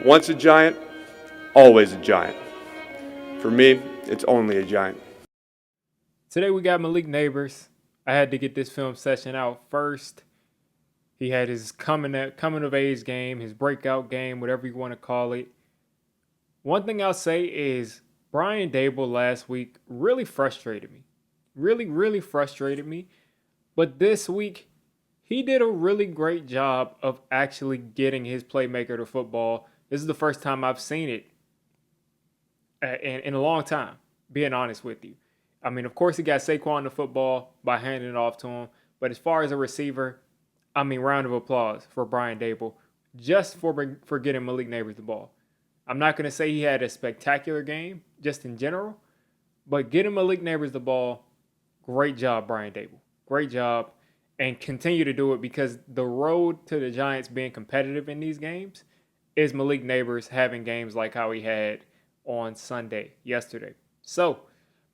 Once a giant, always a giant. For me, it's only a giant. Today we got Malik Nabers. I had to get this film session out first. He had his coming of age game, his breakout game, whatever you want to call it. One thing I'll say is Brian Dable last week really frustrated me. Really frustrated me. But this week, he did a really great job of actually getting his playmaker to football. This is the first time I've seen it in a long time, being honest with you. I mean, of course, he got Saquon the football by handing it off to him. But as far as a receiver, I mean, round of applause for Brian Dable just for getting Malik Nabers the ball. I'm not going to say he had a spectacular game, just in general, but getting Malik Nabers the ball, great job, Brian Dable. Great job, and continue to do it because the road to the Giants being competitive in these games is Malik Nabers having games like how he had on Sunday, yesterday. So,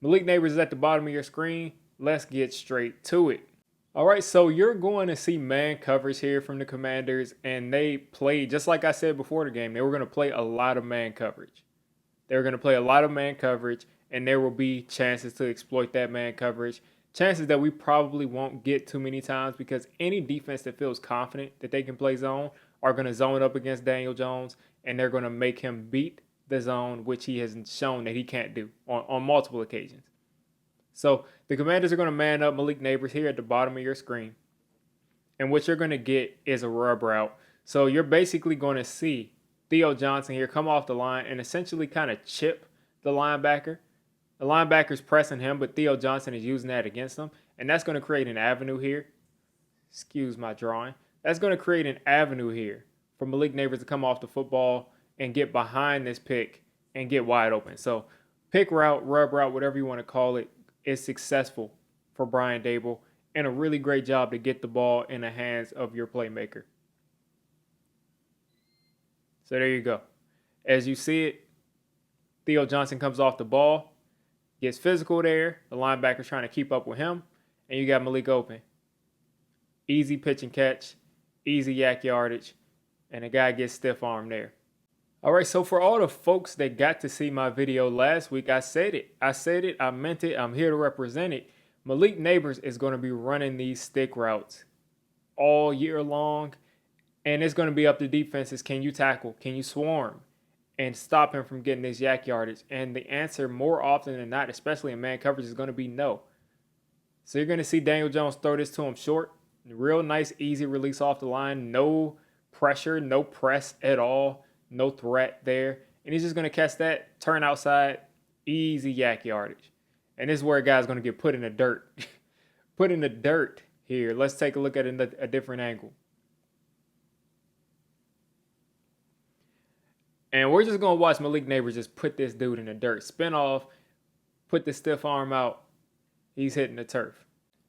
Malik Nabers is at the bottom of your screen. Let's get straight to it. All right, so you're going to see man coverage here from the Commanders, and they played, just like I said before the game, they were going to play a lot of man coverage. They were going to play a lot of man coverage, and there will be chances to exploit that man coverage. Chances that we probably won't get too many times because any defense that feels confident that they can play zone are going to zone up against Daniel Jones, and they're going to make him beat the zone, which he has shown that he can't do on multiple occasions. So the Commanders are going to man up Malik Nabers here at the bottom of your screen. And what you're going to get is a rub route. So you're basically going to see Theo Johnson here come off the line and essentially kind of chip the linebacker. The linebacker's pressing him, but Theo Johnson is using that against him. And that's going to create an avenue here. Excuse my drawing. That's going to create an avenue here for Malik Nabers to come off the football and get behind this pick and get wide open. So pick route, rub route, whatever you want to call it, is successful for Brian Dable and a really great job to get the ball in the hands of your playmaker. So there you go. As you see it, Theo Johnson comes off the ball, gets physical there. The linebacker's trying to keep up with him, and you got Malik open. Easy pitch and catch, easy yak yardage, and the guy gets stiff arm there. All right, so for all the folks that got to see my video last week, I said it, I meant it, I'm here to represent it. Malik Nabers is going to be running these stick routes all year long, and it's going to be up to defenses. Can you tackle? Can you swarm? And stop him from getting this yak yardage? And the answer more often than not, especially in man coverage, is going to be no. So you're going to see Daniel Jones throw this to him short. Real nice, easy release off the line. No pressure, no press at all. No threat there. And he's just going to catch that, turn outside, easy yak yardage. And this is where a guy's going to get put in the dirt. Put in the dirt here. Let's take a look at a different angle. And we're just going to watch Malik Nabers just put this dude in the dirt. Spin off, put the stiff arm out. He's hitting the turf.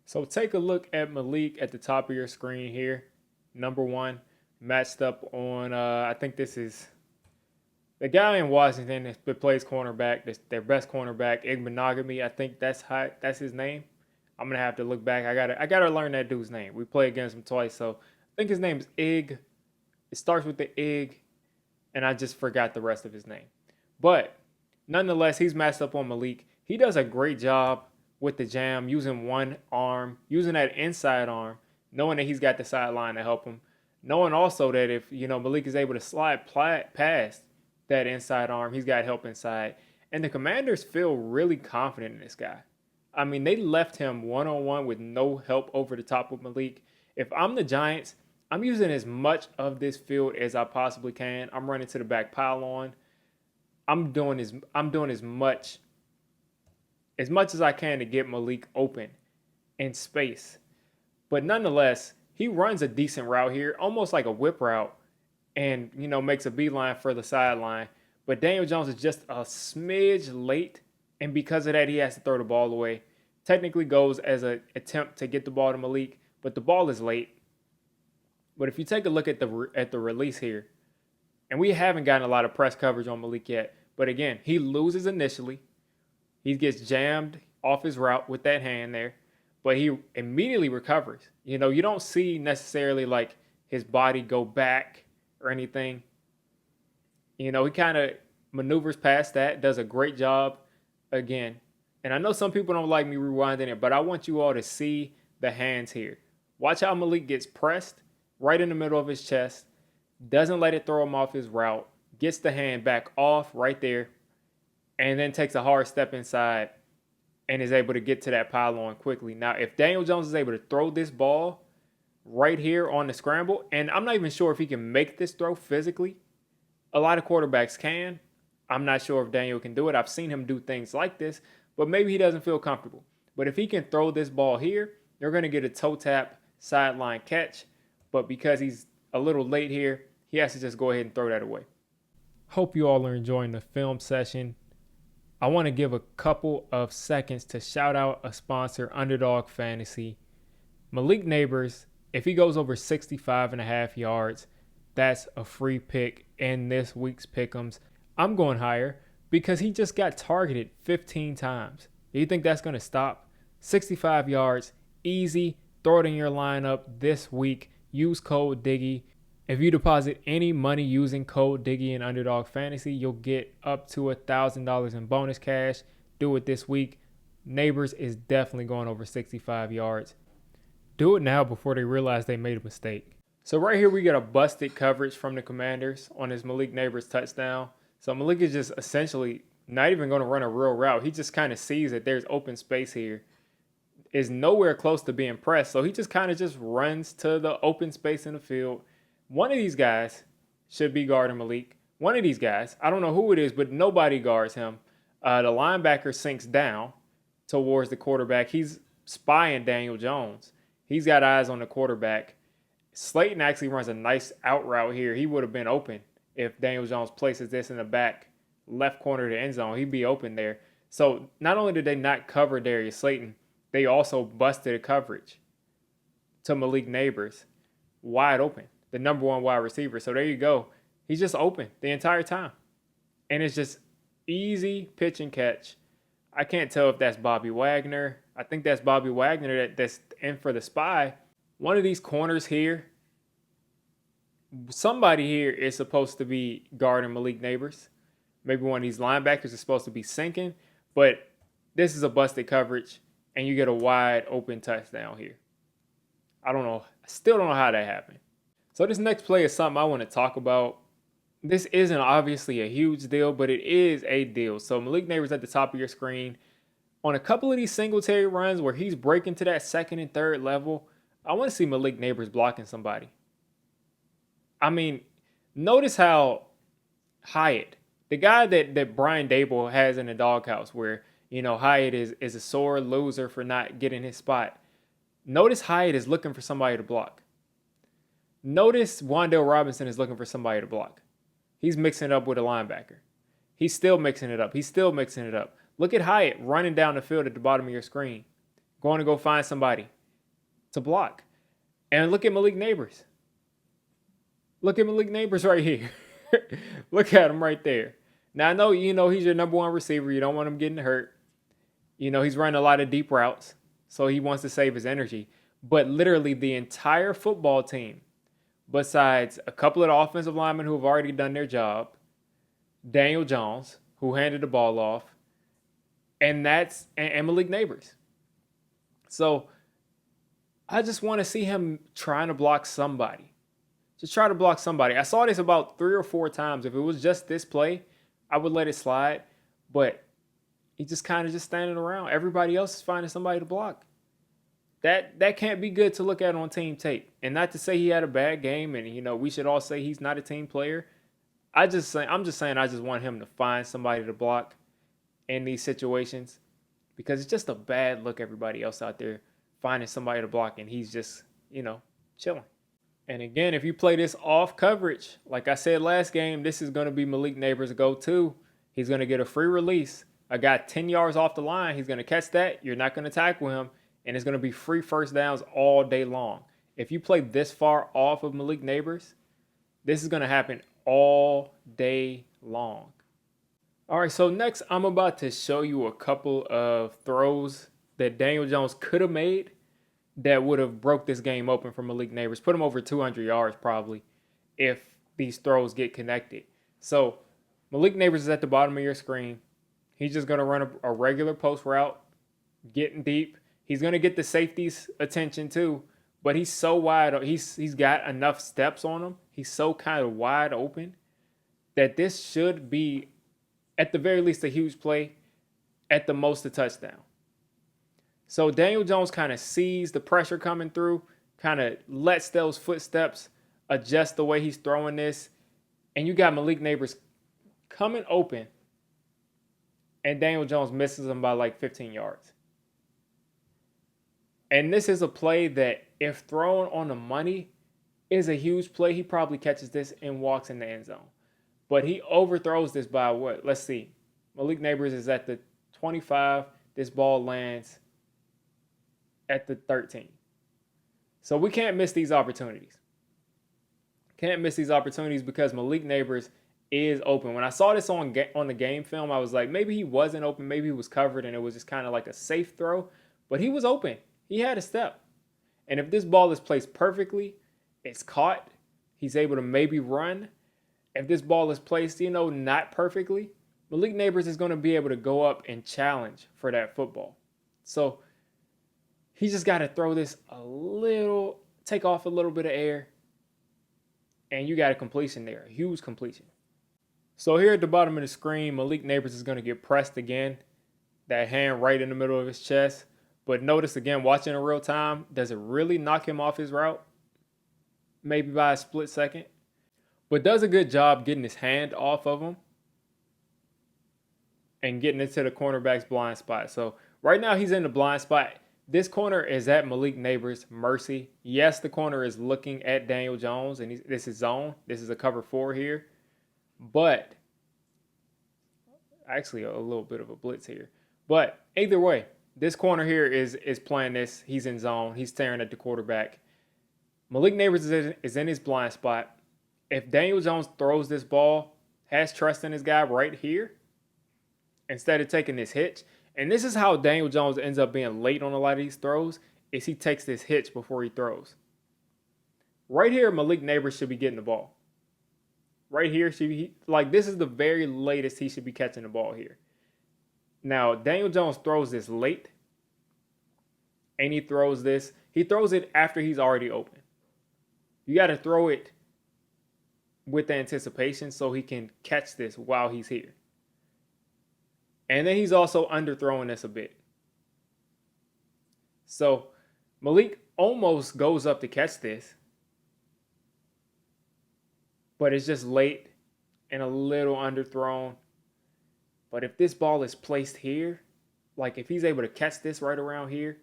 So take a look at Malik at the top of your screen here. Number one, matched up on, I think this is the guy in Washington that plays cornerback, their best cornerback, Igbenogany. I think that's his name. I'm gonna have to look back. I gotta learn that dude's name. We played against him twice, so I think his name is Ig. It starts with the Ig, and I just forgot the rest of his name. But nonetheless, he's matched up on Malik. He does a great job with the jam, using one arm, using that inside arm, knowing that he's got the sideline to help him. Knowing also that if, Malik is able to slide past that inside arm, he's got help inside. And the Commanders feel really confident in this guy. I mean, they left him one-on-one with no help over the top with Malik. If I'm the Giants, I'm using as much of this field as I possibly can. I'm running to the back pylon. I'm doing as much as I can to get Malik open in space. But nonetheless, he runs a decent route here, almost like a whip route, and, makes a beeline for the sideline. But Daniel Jones is just a smidge late, and because of that, he has to throw the ball away. Technically goes as an attempt to get the ball to Malik, but the ball is late. But if you take a look at the release here, and we haven't gotten a lot of press coverage on Malik yet, but again, he loses initially. He gets jammed off his route with that hand there, but he immediately recovers. You don't see necessarily like his body go back or anything. He kind of maneuvers past that, does a great job again. And I know some people don't like me rewinding it, but I want you all to see the hands here. Watch how Malik gets pressed right in the middle of his chest, doesn't let it throw him off his route, gets the hand back off right there, and then takes a hard step inside and is able to get to that pylon quickly. Now, if Daniel Jones is able to throw this ball right here on the scramble, and I'm not even sure if he can make this throw physically. A lot of quarterbacks can. I'm not sure if Daniel can do it. I've seen him do things like this, but maybe he doesn't feel comfortable. But if he can throw this ball here, they're going to get a toe tap sideline catch. But because he's a little late here, he has to just go ahead and throw that away. Hope you all are enjoying the film session. I want to give a couple of seconds to shout out a sponsor, Underdog Fantasy. Malik Nabers, if he goes over 65.5 yards, that's a free pick in this week's pick'ems. I'm going higher because he just got targeted 15 times. Do you think that's going to stop? 65 yards, easy. Throw it in your lineup this week. Use code Diggy. If you deposit any money using code Diggy in Underdog Fantasy, you'll get up to $1,000 in bonus cash. Do it this week. Nabers is definitely going over 65 yards. Do it now before they realize they made a mistake. So right here we get a busted coverage from the Commanders on this Malik Nabers touchdown. So Malik is just essentially not even going to run a real route. He just kind of sees that there's open space here. Is nowhere close to being pressed. So he just kind of just runs to the open space in the field. One of these guys should be guarding Malik. One of these guys, I don't know who it is, but nobody guards him. The linebacker sinks down towards the quarterback. He's spying Daniel Jones. He's got eyes on the quarterback. Slayton actually runs a nice out route here. He would have been open if Daniel Jones places this in the back left corner of the end zone. He'd be open there. So not only did they not cover Darius Slayton, they also busted a coverage to Malik Nabers. Wide open. The number one wide receiver. So there you go. He's just open the entire time. And it's just easy pitch and catch. I can't tell if that's Bobby Wagner. I think that's Bobby Wagner that's in for the spy. One of these corners here, somebody here is supposed to be guarding Malik Nabers. Maybe one of these linebackers is supposed to be sinking. But this is a busted coverage, and you get a wide open touchdown here. I don't know. I still don't know how that happened. So this next play is something I want to talk about. This isn't obviously a huge deal, but it is a deal. So Malik Nabers at the top of your screen. On a couple of these Singletary runs where he's breaking to that second and third level, I want to see Malik Nabers blocking somebody. I mean, notice how Hyatt, the guy that Brian Dable has in the doghouse where, Hyatt is a sore loser for not getting his spot. Notice Hyatt is looking for somebody to block. Notice Wan'Dale Robinson is looking for somebody to block. He's mixing it up with a linebacker. He's still mixing it up. He's still mixing it up. Look at Hyatt running down the field at the bottom of your screen, going to go find somebody to block. And look at Malik Nabers. Look at Malik Nabers right here. Look at him right there. Now, I know, he's your number one receiver. You don't want him getting hurt. He's running a lot of deep routes, so he wants to save his energy. But literally the entire football team, besides a couple of the offensive linemen who have already done their job, Daniel Jones, who handed the ball off, and Malik Nabers. So I just want to see him trying to block somebody. Just try to block somebody. I saw this about 3 or 4 times. If it was just this play, I would let it slide. But he's just kind of just standing around. Everybody else is finding somebody to block. That can't be good to look at on team tape. And not to say he had a bad game and, we should all say he's not a team player. I'm just saying I just want him to find somebody to block in these situations because it's just a bad look everybody else out there finding somebody to block and he's just, chilling. And again, if you play this off coverage, like I said last game, this is going to be Malik Nabers' go-to. He's going to get a free release. A guy 10 yards off the line, he's going to catch that. You're not going to tackle him. And it's going to be free first downs all day long. If you play this far off of Malik Nabers, this is going to happen all day long. All right, so next I'm about to show you a couple of throws that Daniel Jones could have made that would have broke this game open for Malik Nabers. Put him over 200 yards probably if these throws get connected. So Malik Nabers is at the bottom of your screen. He's just going to run a regular post route, getting deep. He's going to get the safety's attention too, but he's so wide. He's got enough steps on him. He's so kind of wide open that this should be, at the very least, a huge play, at the most a touchdown. So Daniel Jones kind of sees the pressure coming through, kind of lets those footsteps adjust the way he's throwing this, and you got Malik Nabers coming open, and Daniel Jones misses him by like 15 yards. And this is a play that, if thrown on the money, is a huge play. He probably catches this and walks in the end zone. But he overthrows this by what? Let's see. Malik Nabers is at the 25. This ball lands at the 13. So we can't miss these opportunities. Can't miss these opportunities because Malik Nabers is open. When I saw this on the game film, I was like, maybe he wasn't open. Maybe he was covered and it was just kind of like a safe throw. But he was open. He had a step. And if this ball is placed perfectly, it's caught. He's able to maybe run. If this ball is placed, not perfectly, Malik Nabers is going to be able to go up and challenge for that football. So he just got to throw this take off a little bit of air, and you got a completion there, a huge completion. So here at the bottom of the screen, Malik Nabers is going to get pressed again, that hand right in the middle of his chest. But notice again, watching in real time, does it really knock him off his route? Maybe by a split second. But does a good job getting his hand off of him and getting into the cornerback's blind spot. So right now he's in the blind spot. This corner is at Malik Nabers' mercy. Yes, the corner is looking at Daniel Jones, and this is zone. This is a cover 4 here. But actually a little bit of a blitz here. But either way, this corner here is playing this. He's in zone. He's staring at the quarterback. Malik Nabers is in his blind spot. If Daniel Jones throws this ball, has trust in his guy right here, instead of taking this hitch, and this is how Daniel Jones ends up being late on a lot of these throws, is he takes this hitch before he throws. Right here, Malik Nabers should be getting the ball. Right here, this is the very latest he should be catching the ball here. Now, Daniel Jones throws this late, and he throws it after he's already open. You got to throw it with anticipation so he can catch this while he's here. And then he's also underthrowing this a bit. So Malik almost goes up to catch this, but it's just late and a little underthrown. But if this ball is placed here, like if he's able to catch this right around here,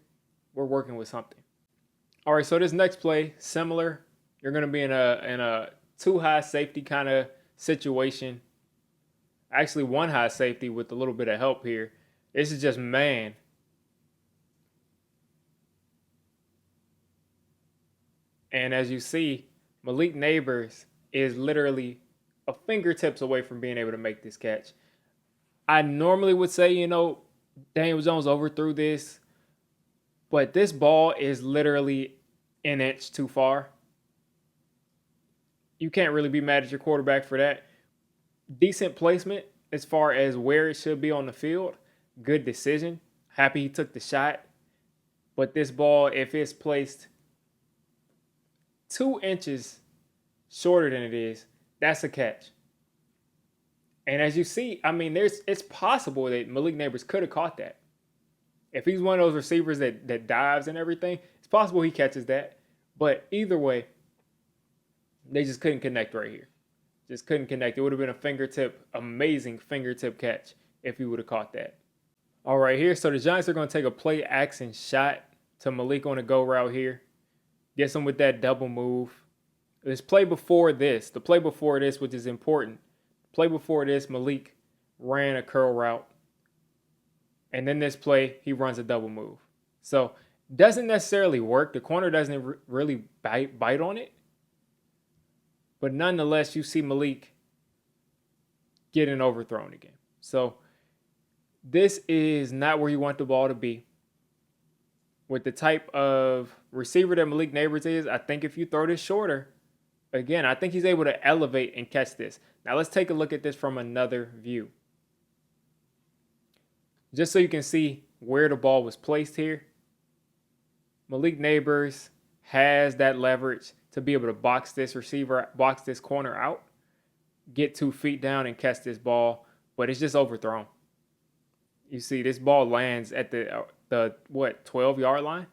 we're working with something. All right, so this next play, similar. You're going to be in a two high safety kind of situation. Actually, one high safety with a little bit of help here. This is just man. And as you see, Malik Nabers is literally a fingertips away from being able to make this catch. I normally would say, Daniel Jones overthrew this, but this ball is literally an inch too far. You can't really be mad at your quarterback for that. Decent placement as far as where it should be on the field. Good decision. Happy he took the shot. But this ball, if it's placed 2 inches shorter than it is, that's a catch. And as you see, it's possible that Malik Nabers could have caught that. If he's one of those receivers that dives and everything, it's possible he catches that. But either way, they just couldn't connect right here. Just couldn't connect. It would have been amazing fingertip catch if he would have caught that. All right, here. So the Giants are going to take a play action shot to Malik on a go route here. Gets him with that double move. The play before this, which is important. Play before this, Malik ran a curl route. And then this play, he runs a double move. So doesn't necessarily work. The corner doesn't really bite on it. But nonetheless, you see Malik getting overthrown again. So this is not where you want the ball to be. With the type of receiver that Malik Nabers is, I think if you throw this shorter, Again, I think he's able to elevate and catch this. Now let's take a look at this from another view. Just so you can see where the ball was placed here. Malik Nabers has that leverage to be able to box this receiver, box this corner out, get 2 feet down and catch this ball, but it's just overthrown. You see, this ball lands at the 12-yard line?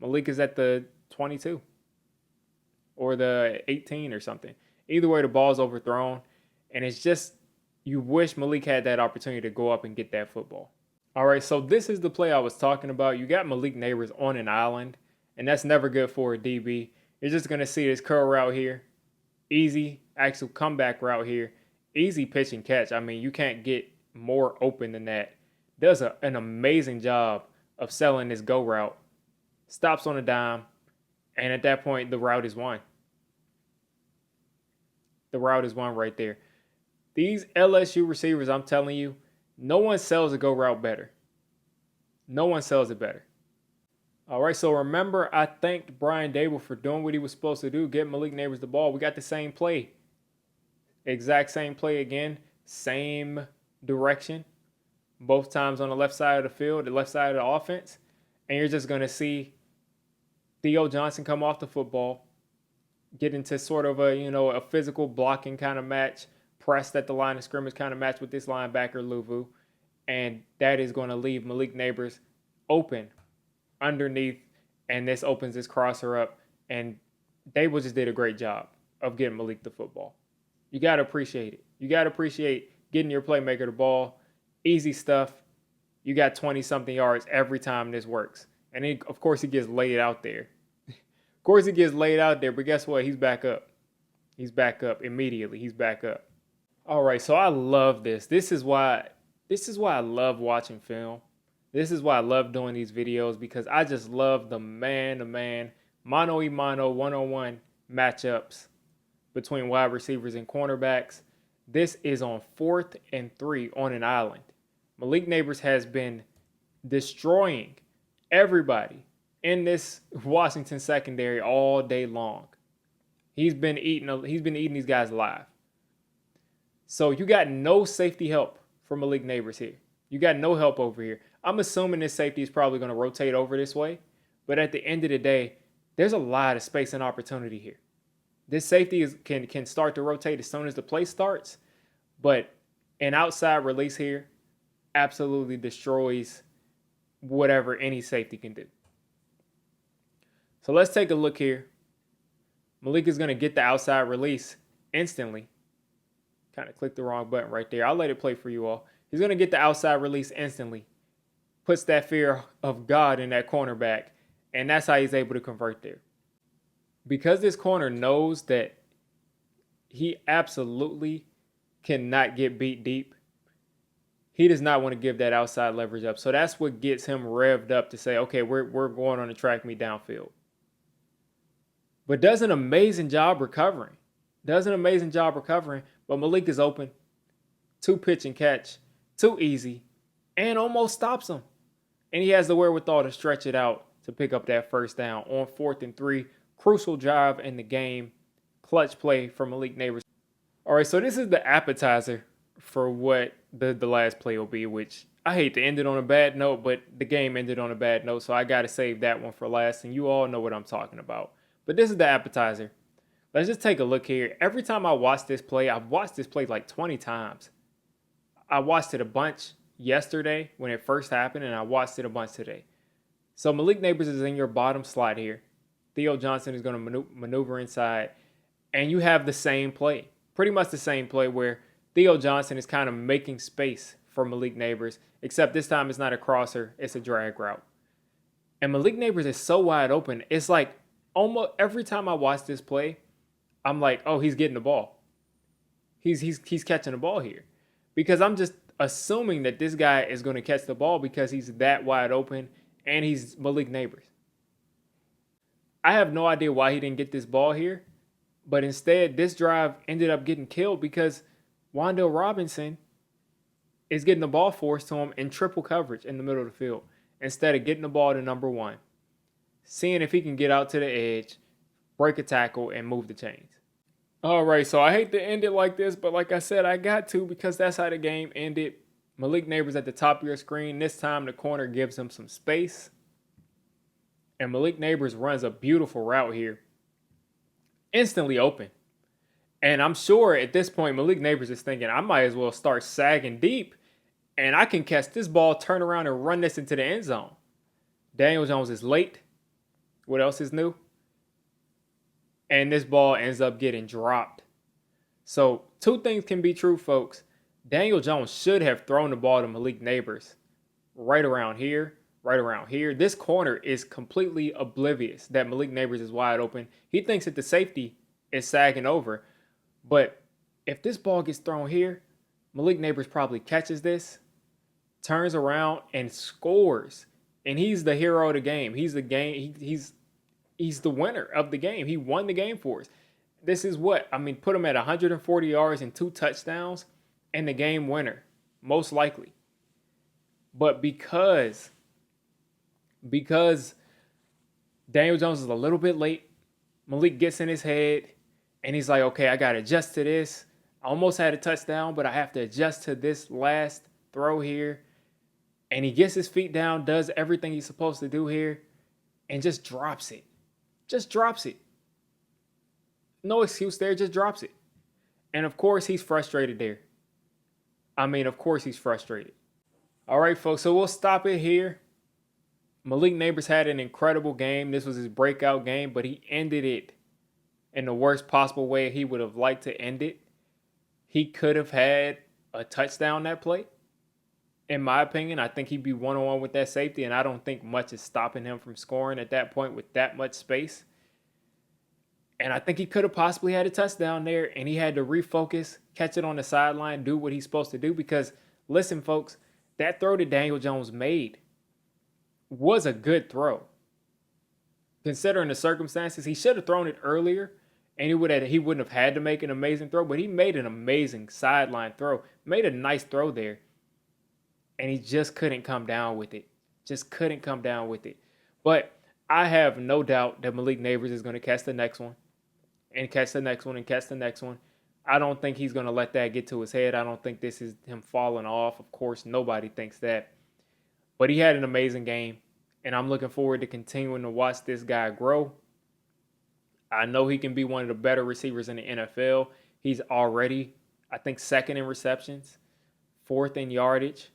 Malik is at the 22 or the 18 or something. Either way, the ball's overthrown, and it's just, you wish Malik had that opportunity to go up and get that football. All right, so this is the play I was talking about. You got Malik Nabers on an island, and that's never good for a DB. You're just going to see this curl route here. Easy actual comeback route here. Easy pitch and catch. I mean, you can't get more open than that. Does an amazing job of selling this go route. Stops on a dime, and at that point, the route is won. The route is won right there. These LSU receivers, I'm telling you, no one sells a go route better. No one sells it better. All right, so remember, I thanked Brian Dable for doing what he was supposed to do, get Malik Nabers the ball. We got the same play. Exact same play again, same direction. Both times on the left side of the field, the left side of the offense. And you're just going to see Theo Johnson come off the football, get into sort of a physical blocking kind of match, pressed at the line of scrimmage kind of match with this linebacker, Luvu. And that is going to leave Malik Nabers open underneath, and this opens this crosser up, and Dable just did a great job of getting Malik the football. You got to appreciate it. You got to appreciate getting your playmaker the ball. Easy stuff. You got 20-something yards every time this works. And then, of course, he gets laid out there. Of course, he gets laid out there, but guess what? He's back up. He's back up immediately. He's back up. All right, so I love this. This is why I love watching film. This is why I love doing these videos, because I just love the man-to-man, mano-a-mano, one-on-one matchups between wide receivers and cornerbacks. This is on 4th and 3 on an island. Malik Nabers has been destroying everybody in this Washington secondary all day long. He's been eating these guys alive. So you got no safety help for Malik Nabers here. You got no help over here. I'm assuming this safety is probably going to rotate over this way. But at the end of the day, there's a lot of space and opportunity here. This safety can start to rotate as soon as the play starts. But an outside release here absolutely destroys whatever any safety can do. So let's take a look here. Malik is going to get the outside release instantly. Kind of clicked the wrong button right there. I'll let it play for you all. He's going to get the outside release instantly. Puts that fear of God in that cornerback. And that's how he's able to convert there. Because this corner knows that he absolutely cannot get beat deep, he does not want to give that outside leverage up. So that's what gets him revved up to say, okay, we're going on to track me downfield. But does an amazing job recovering. But Malik is open. 2 pitch and catch. Too easy. And almost stops him. And he has the wherewithal to stretch it out to pick up that first down on 4th and 3. Crucial drive in the game. Clutch play for Malik Nabers. All right, so this is the appetizer for what the last play will be, which I hate to end it on a bad note, but the game ended on a bad note, so I got to save that one for last, and you all know what I'm talking about. But this is the appetizer. Let's just take a look here. Every time I watch this play, I've watched this play like 20 times. I watched it a bunch yesterday when it first happened, and I watched it a bunch today. So Malik Nabers is in your bottom slot here. Theo Johnson is going to maneuver inside, and you have the same play. Pretty much the same play where Theo Johnson is kind of making space for Malik Nabers, except this time it's not a crosser, it's a drag route. And Malik Nabers is so wide open, it's like almost every time I watch this play, I'm like, oh, he's getting the ball. He's catching the ball here. Because I'm just assuming that this guy is going to catch the ball because he's that wide open and he's Malik Nabers. I have no idea why he didn't get this ball here, but instead this drive ended up getting killed because Wan'Dale Robinson is getting the ball forced to him in triple coverage in the middle of the field instead of getting the ball to number 1, seeing if he can get out to the edge, break a tackle, and move the chains. All right, so I hate to end it like this, but like I said, I got to because that's how the game ended. Malik Nabers at the top of your screen. This time the corner gives him some space. And Malik Nabers runs a beautiful route here. Instantly open. And I'm sure at this point, Malik Nabers is thinking, I might as well start sagging deep and I can catch this ball, turn around, and run this into the end zone. Daniel Jones is late. What else is new? And this ball ends up getting dropped. So, two things can be true, folks. Daniel Jones should have thrown the ball to Malik Nabers right around here, right around here. This corner is completely oblivious that Malik Nabers is wide open. He thinks that the safety is sagging over. But if this ball gets thrown here, Malik Nabers probably catches this, turns around, and scores. And he's the hero of the game. He's the game. He's the winner of the game. He won the game for us. This is what, put him at 140 yards and 2 touchdowns and the game winner, most likely. But because Daniel Jones is a little bit late, Malik gets in his head and he's like, okay, I got to adjust to this. I almost had a touchdown, but I have to adjust to this last throw here. And he gets his feet down, does everything he's supposed to do here, and just drops it. Just drops it. No excuse there, just drops it. And of course, he's frustrated there. Of course he's frustrated. All right, folks, so we'll stop it here. Malik Nabers had an incredible game. This was his breakout game, but he ended it in the worst possible way he would have liked to end it. He could have had a touchdown that play. In my opinion, I think he'd be one-on-one with that safety, and I don't think much is stopping him from scoring at that point with that much space. And I think he could have possibly had a touchdown there, and he had to refocus, catch it on the sideline, do what he's supposed to do. Because, listen, folks, that throw that Daniel Jones made was a good throw. Considering the circumstances, he should have thrown it earlier, and he wouldn't have had to make an amazing throw, but he made an amazing sideline throw, made a nice throw there. And he just couldn't come down with it. Just couldn't come down with it. But I have no doubt that Malik Nabers is going to catch the next one. And catch the next one and catch the next one. I don't think he's going to let that get to his head. I don't think this is him falling off. Of course, nobody thinks that. But he had an amazing game. And I'm looking forward to continuing to watch this guy grow. I know he can be one of the better receivers in the NFL. He's already, I think, 2nd in receptions, 4th in yardage.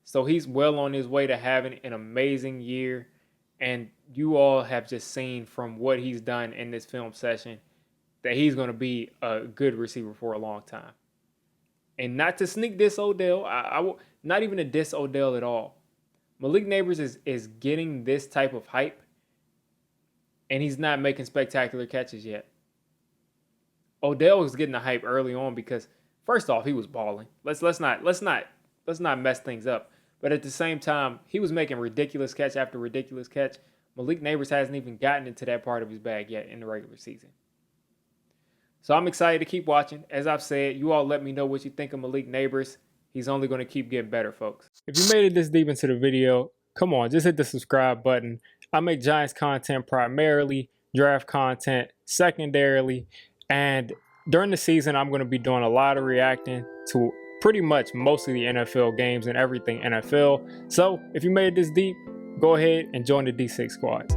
So he's well on his way to having an amazing year. And you all have just seen from what he's done in this film session that he's going to be a good receiver for a long time. And not to sneak diss Odell, not even to diss Odell at all. Malik Nabers is getting this type of hype, and he's not making spectacular catches yet. Odell was getting the hype early on because, first off, he was balling. Let's not mess things up. But at the same time, he was making ridiculous catch after ridiculous catch. Malik Nabers hasn't even gotten into that part of his bag yet in the regular season. So I'm excited to keep watching. As I've said, you all let me know what you think of Malik Nabers. He's only going to keep getting better, folks. If you made it this deep into the video, come on, just hit the subscribe button. I make Giants content primarily, draft content secondarily, and during the season, I'm going to be doing a lot of reacting to pretty much most of the NFL games and everything NFL. So if you made it this deep, go ahead and join the D6 squad.